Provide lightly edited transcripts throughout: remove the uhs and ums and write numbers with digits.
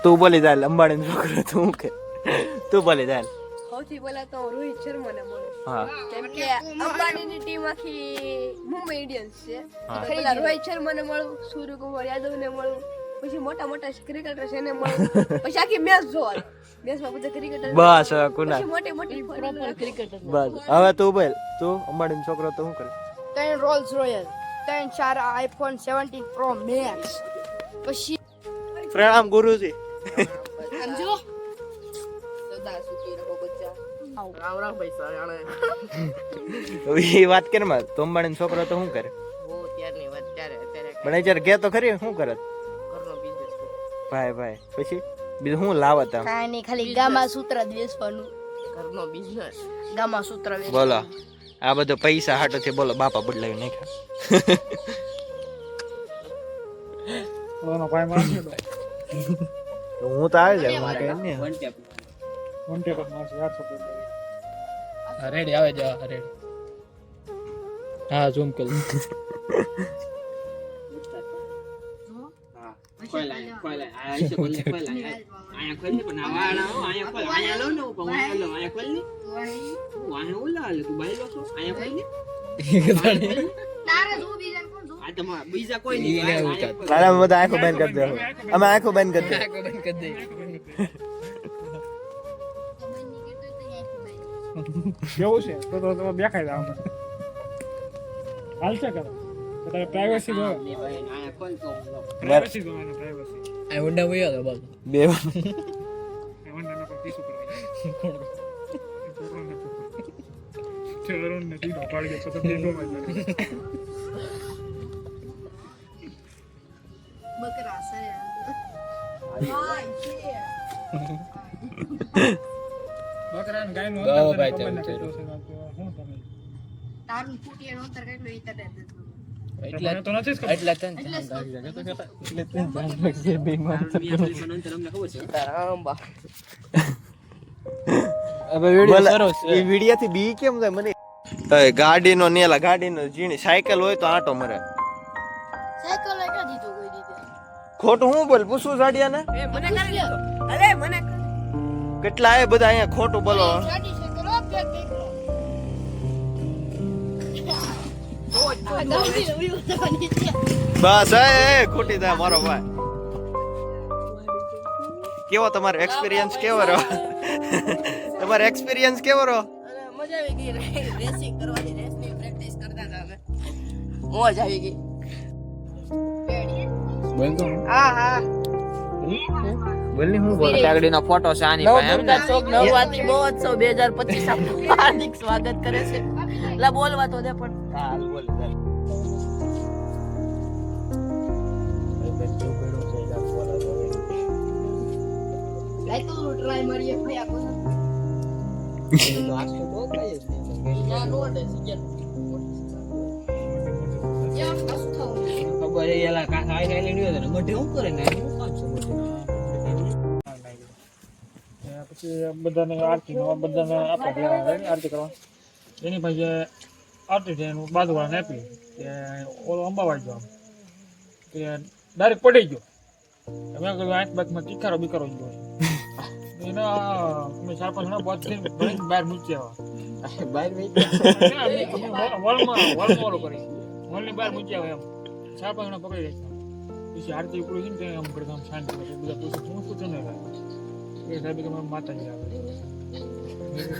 તું બોલી જાય અંબાણી છોકરો તું કે તું બોલી જાય સૌથી પહેલા તો રોહિત શર્માને બોલે. હા કેમ કે અંબાણીની ટીમ આખી મુંબઈ ઇન્ડિયન્સ છે. પહેલા રોહિત શર્માને મળું, સૂર્યકુમાર યાદવને મળું, પછી મોટા મોટા ક્રિકેટર્સ એને મળું, પછી આખી મેચ જોવા. મેચમાં બધા ક્રિકેટર બસ કુના પછી મોટી મોટી પ્રોપર ક્રિકેટર. બસ હવે તું બોલ તું અંબાણી છોકરો તો શું કરે 3 Rolls Royce, 3 4 iPhone 17 Pro Max, પછી પ્રણામ ગુરુજી સમજો સદા સુખી રહો બચ્ચા. રામ રામ ભાઈ સારાણે એ વાત કર માં તો અંબાણી છોકરો તો શું કરે બહુ ત્યારની વાત અત્યારે પણ અત્યારે કે તો ખરી શું કરે ઘરનો બિઝનેસ ભાઈ ભાઈ પછી બીજું શું લાવત આમ કાંઈ નહીં, ખાલી ગામા સૂત્ર જ વેચવાનું. ઘરનો બિઝનેસ ગામા સૂત્ર વેચવાનું. બોલો આ બધો પૈસા હાટો થી બોલો બાપા બદલાવી નાખ્યા હું તો આવી જાય મને કઈ નહીં રેડી આવે જા રેડી હા ઝૂમ કરી બીજા કોઈ બધા આંખો બંધ કરી દે અમે આંખો બંધ કરી દે કેવું છે તો તમે દેખાય જાવ હાલ છે કરો તમે પ્રાઇવસી જો પ્રાઇવસી જો પ્રાઇવસી આ વંડા વયા તો બાબુ બે એવંડા નો પીસું કરો ચરણ નથી નો પાડી તો બેગો માં બકરા છે બકરા ને ગાય નો ગાવ ભાઈ તેમ છે તારું ફૂટી નો અંતર કેટલું ઈ તને એટલા તો નથી જ ખબર. એટલા તન રામબા હવે વિડિયો સરસ એ વિડિયા થી બી કેમ થાય મને ગાડીનો નેલા ગાડીનો જીણી સાયકલ હોય તો આટો મરે સાયકલ એટલા દીધો કોઈ દીધે ખોટું હું બોલ પૂછું સાડિયા ને એ મને કરી લે. અરે મને કેટલા એ બધા અહીંયા ખોટું બોલો ગાડી સાયકલ ઓ પેક દેખો બસ એ ખોટી થાય મારો ભાઈ કેવો તમારો એક્સપિરિયન્સ કેવો રહ્યો તમારો એક્સપિરિયન્સ કેવો રહ્યો મજા આવી ગઈ રેસિંગ કરવાની રેસની પ્રેક્ટિસ કરતા હતા અમે મોજ આવી ગઈ બંધો હા હા બોલની હું બોલ કાગડીનો ફોટો છે આની પાસે એમ ને નવરાત્રી મહોત્સવ 2025 આપનું હાર્દિક સ્વાગત કરે છે લા બોલવા તો દે પણ હાલ બોલ લાઈ તો ટ્રાય મારીએ ફયા કો ના રોડ છે યા કસ થાઉ ખબર એ એલા કાકા આઈ આઈ લીધો ને મોઢે હું કરે ને શું કામ છે મોઢે પછી બધાને આરતી બધાને આપણે આરતી કરવા એની પાસે આરતી છે એનું બાજુવાળાને આપી કે ઓલો અંબાવાડી જાવ કે ડાયરેક્ટ પડી ગયો તમે કહ્યું આંખ બાજમાં તીખારો બીકારો જ ગયો એના અમે 4-5 જણા બોધ કરીને બહાર મૂક્યા બહાર વળમાં ઓલો કરી વળની બહાર મૂક્યા એમ 4-5 જણા પકડી રાખ્યા પછી આરતી ઉપડી છે ને આમ કરતા આમ શાંત કરે બધા પૂછે શું પૂછે ને એ સાહેબ કે માતાજી આવે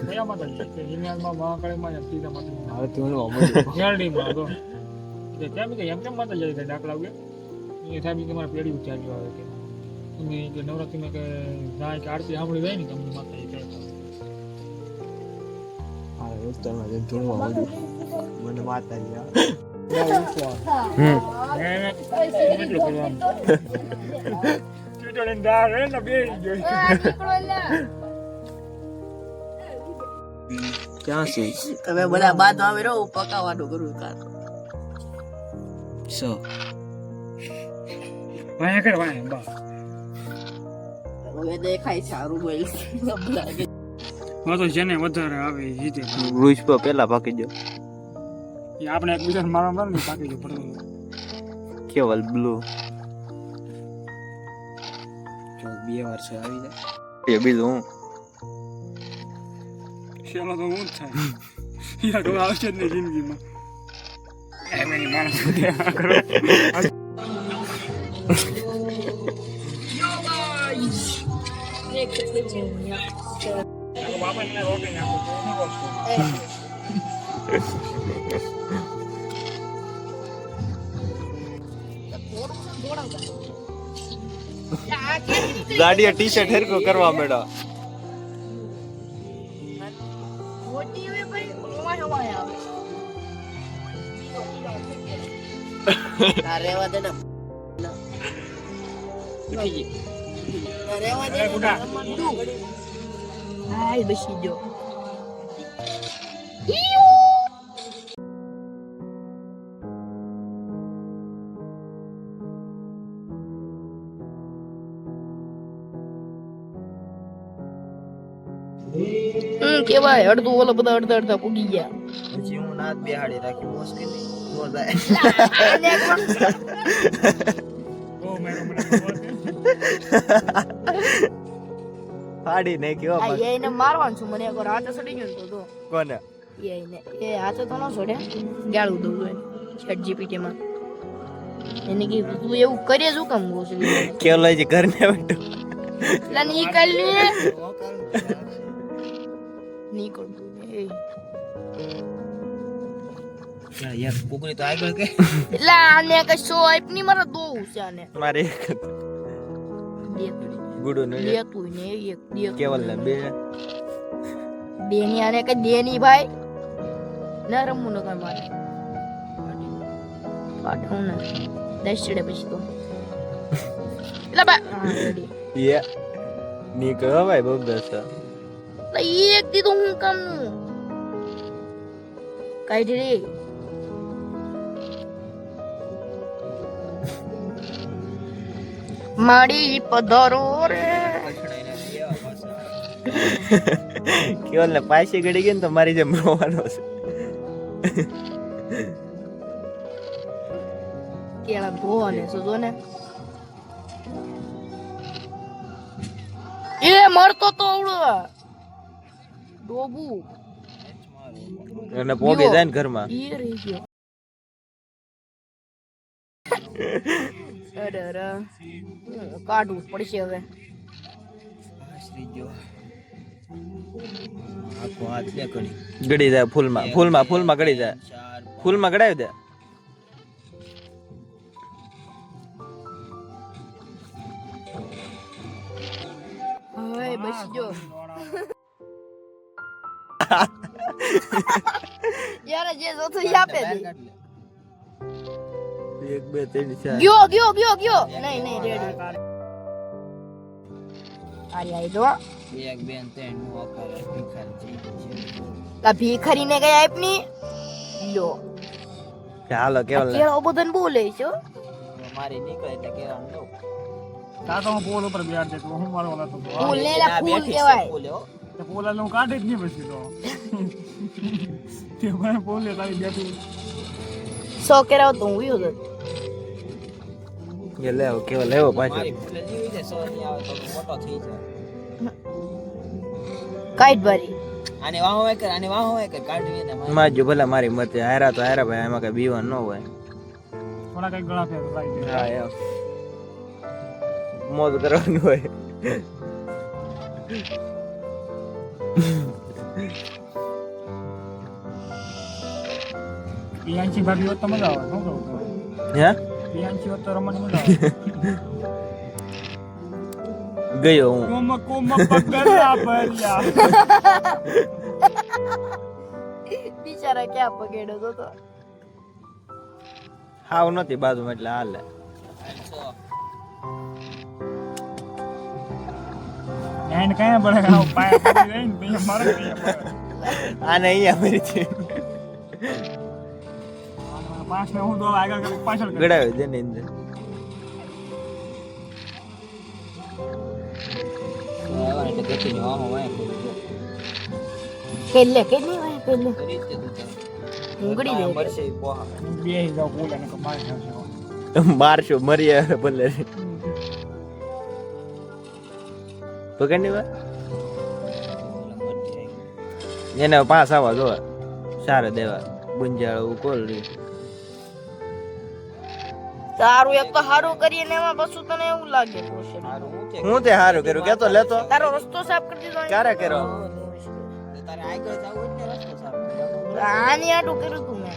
કયા માતાજી કે હિમાલમાં મહાકાળીમાં એમ સીધા માતાજી હવે તું યારડીમાં તો કેમ કે એમ કેમ માતાજી કે દાખલા આવે એ સાહેબ કે મારા પેઢી ઉચ્ચાર્યું આવે કે તમે કે નવરાત્રીમાં કે જાય કે આરતી સાંભળી જાય ને તમને માતાજી કહેતા હા ઉત્તરમાં જઈને ધૂણવા મળ્યું મને માતાજી આવે એટલું કરવાનું ચીટણીને દાળ હે ને બે જોઈ ક્યાં છે તમે બધા બાદ આવે રહો પકાવવાનું કરું કાક સો વાયા કર વાયા બા હવે દેખાય સારું બોલ તો જેને વધારે આવે એ જીતે રૂજ પર પેલા પાકી જો એ આપણે એકબીજાને મારવા મારે ને પાકી જો પડે કેવલ બ્લુ જો 2 વાર છે આવી જાય. એ બીજું હું શેલો તો હું જ થાય યાર કોઈ આવશે જ નહીં જિંદગીમાં એમ એની માણસ કરો બાપાને રોટી નાખો તો ન વસ્તુ ગાડીએ ટી શર્ટ હેરકો કરવા મેળો. મોટી હવે ભાઈ ઓવા હવાય આવે આ રેવા દે ને રેવા દે ગુડા હાય બેસી જો કેવાય અડધું ઓલા બધા અડધા પૂગી ગયા પછી હું નાત બેહાડી રાખી મુશ્કેલી નો જાય. ઓ મેરો મને ફાડી નહીં કેવો આ એને મારવાનું છું મને એકવાર હાથે સડી ગયો ને તો જો કોને એને એ હાથે તો ન છોડે ગાળું દઉં એને ચેટ જીપીટી માં એને કે તું એવું કરે શું કામ બોલ છે કેવો લઈ છે ઘર ને બેઠો એટલે નીકળ લે નીકળ તું એ યાર કુકરી તો આગળ કે એટલે આને કઈ સો આપ ની મારે દોવું છે આને મારે એક ગુડુ ને લેતું ને એક દે કેવલ ને બે દેની આને કઈ દેની ભાઈ ના રમવું ન કઈ મારે પાઠવું ને દસ ચડે પછી તો એટલે બા યે નીકળો ભાઈ બહુ દસ એક દીધું હું કામનું કાઢી રે માડી પધારો રે કેવલ ને પાછી ગડી ગઈ ને તો મારી જેમ રોવાનો છે. કેળા ધોવાને સુજો ને એ મરતો તો આવડો ડોબુ અને પોગી જાય ને ઘરમાં એ રહી ગયો અરે અરે કાઢવું પડશે હવે આખો હાથ લે કરી ગડી જાય ફૂલમાં ગડી જાય ફૂલમાં ગડાવી દે. હવે બસ જો યાર જે જોતું ઈ આપે દે 1 2 3 4 ગયો નહીં રેડી આરી આઈ દો એક બેન ત્રણ નું આકાર ભિખારી છે લા ભીખરીને કઈ આપની લ્યો કે હાલો કેવલ ને કેળો બધાને બોલે છે હો. મારી નીકળે એટલે કેવાનું નો તા તો હું પોલ ઉપર બેહાડ દે તો હું મારો ઓલા તો ફૂલ ને લા ફૂલ કહેવાય તે પોલા હું કાઢી જ નહીં પછી તો તે મને પોલે તારી બેઠી સો કેરાવ તો હું વિયો તો એ લેવો કેવલ લેવો પાછો મારી ફૂલે જીવી જાય સો ની આવે તો મોટો થઈ જાય કાઈટ બારી આને વાહો હોય કે કાઢવી ને માજો ભલા મારી મતે હારા તો હારા ભાઈ એમાં કઈ બીવાનું ન હોય. થોડા કઈ ગળા ફેર લાગી દે હા એમ મોજ કરવાનું હોય. પિયાંચી ભાભી હોત તો મજા આવે શું કહું હે પિયાંચી હોત તો રમવાની મજા આવે ગયો હું કોમ પગલા ભર્યા બિચારા ક્યાં પગેડો તો હાવ નથી બાજુમાં એટલે હાલે. એન્ડ કયા બળે આવ પાય પડી રહી ને ભઈ મારે આને અહીંયા મરી છે પાછ ને હું તો આગળ કરી પાછળ કરી ગડાવી દે ને અંદર એટલે ગતિ ની વાહો હોય કેલે કે નહીં હોય કેલે કરી જ દે ઉંગડી દે વર્ષે પોહા બે જાવ બોલે ને મારી નાખજો મારશો મરી આવે ભલે પકડની વાત એને 5 આવવા જોવે સારે દેવા ગુંજાળું કોલડી તારું એક તો હારું કરીએ ને એમાં પાછું તને એવું લાગે પ્રોસેસ હું તે સારું કર્યું કેતો લેતો તારો રસ્તો સાફ કરી દીધો ક્યારે કર્યો તારે આગળ જવું હોય ને રસ્તો સાફ આની આટું કર્યું તું મેં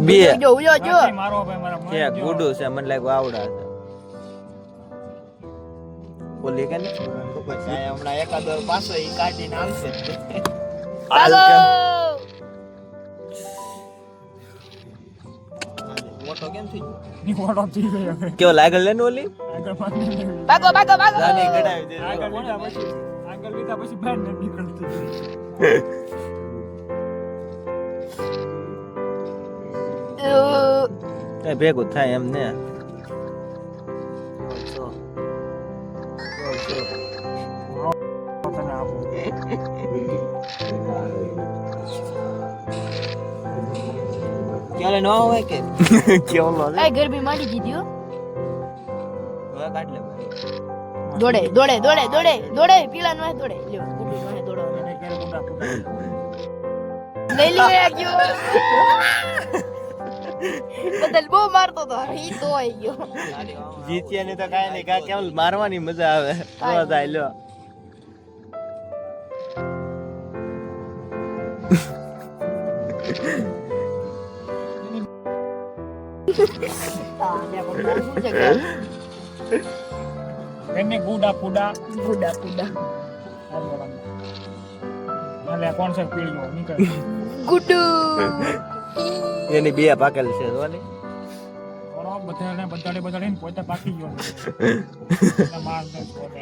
બે જો જો જો બાકી મારો ભાઈ મારા મન કે જો. ગુડું છે મને લાગ્યું આવડા છે બોલી કે ને હમણાં એકાદો પાછો ઈ કાઢીને આવશે ચાલો મોટો કેમ થઈ ગયો ની ફોટો થઈ ગયો હવે. કેવો લાગલ લે ને ઓલી આગળ પાછળ નહીં લેવી. ભાગો ભાગો ભાગો જાની ગડાવી દે આગળ લીધા પછી બહાર નથી નીકળતી કઈ ભેગું થાય એમ ને તને આપું. ક્યારે ન હોય કે કેવો લો છે એ ગરબી મારી દીધી હો હવે કાઢ લે દોડે દોડે દોડે દોડે દોડે પીલા નો દોડે લ્યો ગુડી નો દોડો એને ક્યારે ગુંડા ફૂટા. લઈ લે ગયો બદલ બહુ મારતો તો ઈ તો આઈ ગયો જીત્યા ની તો કાઈ નહીં કા કેવલ મારવાની મજા આવે તો જાય લ્યો એને ગુડા ફૂડા ગુડા ગુડા એટલે કોન્સેપ્ટ પીળ્યો નીકળ ગુડુ એની બે પાકેલ છે જોની બધાને પોતે પાકી ગયો એટલે માર ન છોડે.